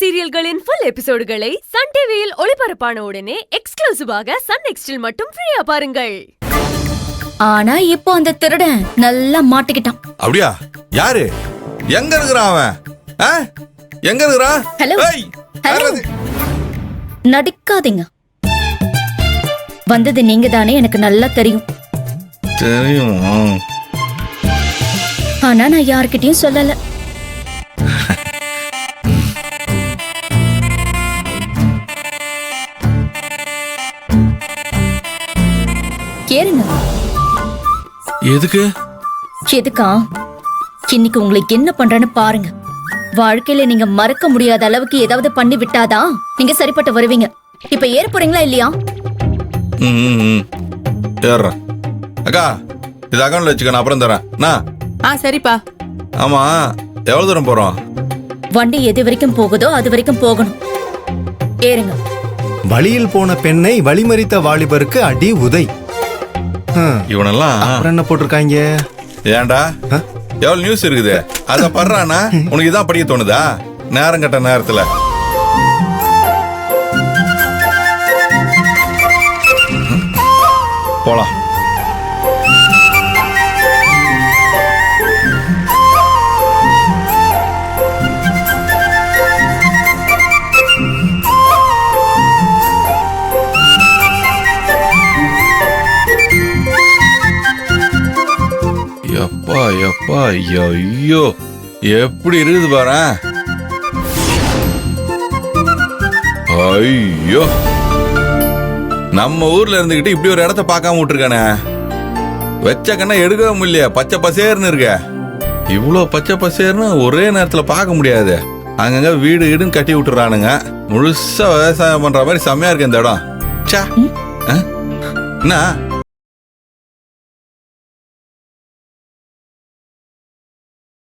சீரியல்களின் full எபிசோடுகளை Sun டிவியில் ஒளிபரப்பான உடனே எக்ஸ்க்ளூசிவாக சன் நெக்ஸ்டில் மட்டும் ஃப்ரீயா பாருங்கள். ஆனா இப்போ அந்த திருடன் நல்லா மாட்டிக்கிட்டான். அப்படியா? யாரு? எங்க இருக்கிறான் அவன்? எங்க இருக்கிறான்? ஹலோ ஹலோ, நடிக்காதீங்க. வந்தது நீங்க தானே, எனக்கு நல்லா தெரியும். தெரியும். ஆனா நான் யார்கிட்டயும் சொல்லல. கேளுங்க. எதுக்கு? எதுக்கா? இன்னைக்கு உங்களுக்கு என்ன பண்றேன்னு பாருங்க. வாழ்க்கையில நீங்க மறக்க முடியாத அளவுக்கு ஏதாவது பண்ணி விட்டாதான் நீங்க சரிப்பட்டு வருவீங்க. இப்ப ஏற போறீங்களா இல்லையா? ஏறேன். அக்கா, இது அக்கௌண்ட்ல வச்சுக்க, நான் அப்புறம் தரேன். சரிப்பா. ஆமா, எவ்வளவு தூரம் போறோம்? வண்டி எது வரைக்கும் போகுதோ அது வரைக்கும் போகணும். ஏறுங்க. வழியில் போன பெண்ணை வழிமறித்த வாலிபருக்கு அடி உதை. இவனெல்லாம் என்ன போட்டிருக்காங்க? ஏன்டா எவ்வளவு நியூஸ் இருக்குது அத பண்றானா? உனக்கு இதான் படிக்க தோணுதா? நேரம் கட்ட நேரத்துல போலாம். எப்பா எப்பா, ஐயோ எப்படி இருக்குது பாரு. ஐயோ, நம்ம ஊர்ல இருந்துகிட்டு இப்படி ஒரு இடத்த பார்க்காம விட்டுருக்கானே. வச்ச கண்ணா எடுக்கவே முடியல. பச்சை பசேர்னு இருக்க. இவ்வளோ பச்சை பசேர்னு ஒரே நேரத்துல பார்க்க முடியாது. அங்கங்க வீடு வீடுன்னு கட்டி விட்டுறானுங்க. முழுசா விவசாயம் பண்ற மாதிரி செம்மையா இருக்கு இந்த இடம். என்ன